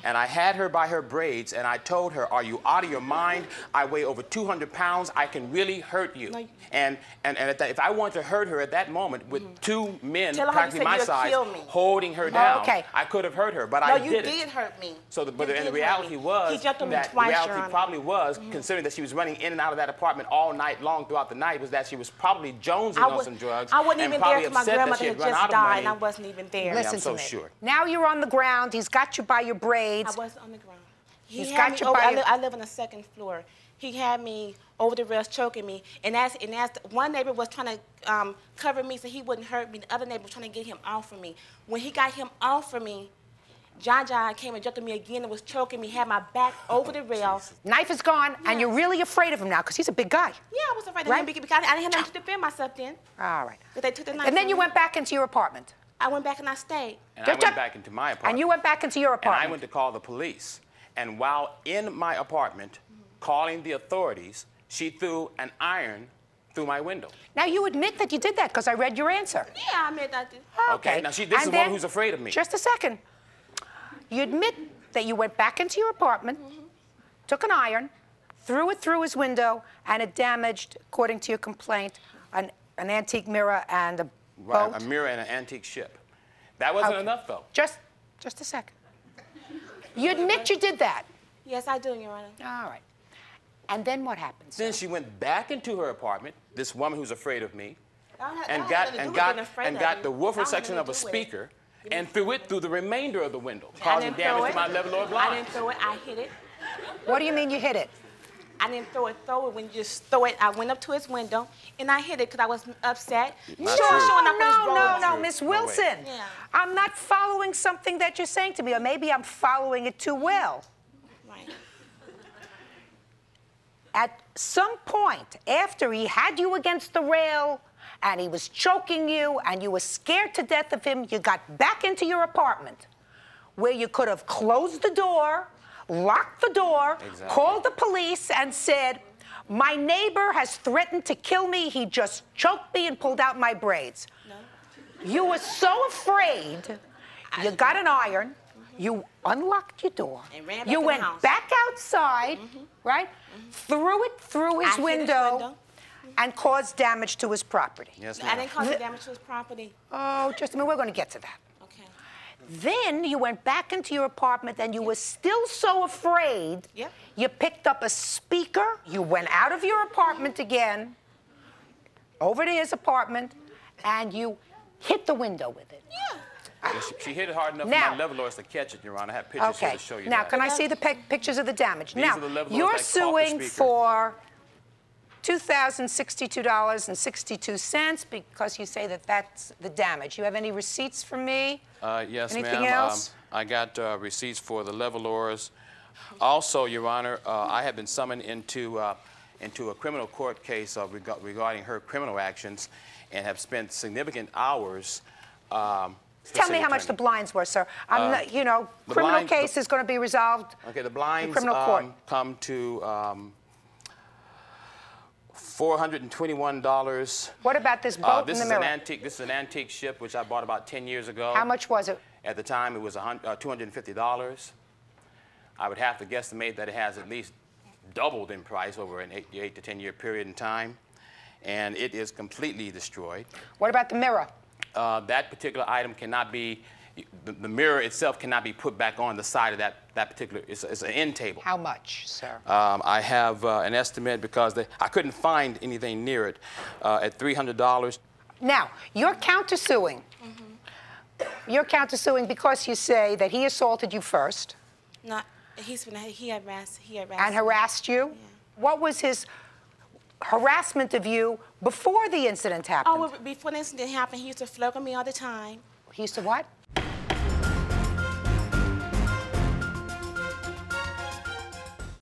And I had her by her braids, and I told her, "Are you out of your mind? I weigh over 200 pounds. I can really hurt you." No, and if I wanted to hurt her at that moment with two men practically my size holding her down, I could have hurt her, but I didn't. No, you did hurt me. So, but the reality was, considering that she was running in and out of that apartment all night long throughout the night, was that she was probably jonesing on some drugs. I wasn't even there because my grandmother had just died, and I wasn't even there. Listen to me. Sure. Now you're on the ground. He's got you by your braids. I was on the ground. He's got you by I live on the second floor. He had me over the rails choking me, and as one neighbor was trying to cover me so he wouldn't hurt me, the other neighbor was trying to get him off of me. When he got him off of me, Jaja came and jumped on me again and was choking me, had my back over the rail. Knife is gone, and you're really afraid of him now because he's a big guy. Yeah, I was afraid of him because I didn't have nothing to defend myself then. All right. But they took the knife. And then you went back into your apartment. I went back and I stayed. And I went back into my apartment. And you went back into your apartment. And I went to call the police. And while in my apartment, calling the authorities, she threw an iron through my window. Now, you admit that you did that because I read your answer. Yeah, I admit I did. Okay. Now, this is the one who's afraid of me. Just a second. You admit that you went back into your apartment, took an iron, threw it through his window, and it damaged, according to your complaint, an antique mirror and a boat. A mirror and an antique ship. That wasn't enough, though. Just a second. You admit you did that? Yes, I do, Your Honor. All right. And then what happens? Then she went back into her apartment, this woman who's afraid of me, and got the woofer section of a speaker and threw it through the remainder of the window, causing damage to my level or blind. I didn't throw it, I hit it. What do you mean you hit it? I didn't throw it. When you just throw it, I went up to his window and I hit it because I was upset. No, Miss Wilson. Yeah. I'm not following something that you're saying to me, or maybe I'm following it too well. Right. At some point, after he had you against the rail and he was choking you and you were scared to death of him, you got back into your apartment where you could have closed the door, locked the door, called the police and said, "My neighbor has threatened to kill me. He just choked me and pulled out my braids." No. You were so afraid, you got an iron, you unlocked your door, and you went back outside, right? Threw it through his window and caused damage to his property. Yes, ma'am. I didn't cause damage to his property. Oh, just a minute, we're going to get to that. Then you went back into your apartment and you were still so afraid, you picked up a speaker, you went out of your apartment again, over to his apartment, and you hit the window with it. Yeah, she hit it hard enough for my levelers to catch it, Your Honor. I have pictures here to show you now, that. can I see the pictures of the damage? These now, are the levelers you're that suing for $2,062.62 because you say that that's the damage. You have any receipts for me? Yes, ma'am. Anything else? I got receipts for the levelers. Also, Your Honor, I have been summoned into a criminal court case regarding her criminal actions and have spent significant hours. Tell me how much the blinds were, sir. You know, criminal case is going to be resolved. Okay, the blinds come to $421. What about this boat in the mirror? This is an antique ship which I bought about 10 years ago. How much was it? At the time, it was $250. I would have to guesstimate that it has at least doubled in price over an 8 to 10 year period in time, and it is completely destroyed. What about the mirror? That particular item cannot be, the mirror itself cannot be put back on the side of that particular, it's an end table. How much, sir? I have an estimate because I couldn't find anything near it at $300. Now, you're countersuing. You're countersuing because you say that he assaulted you first. No, he harassed and harassed you? Yeah. What was his harassment of you before the incident happened? Oh, well, before the incident happened, he used to flirt with me all the time. He used to what?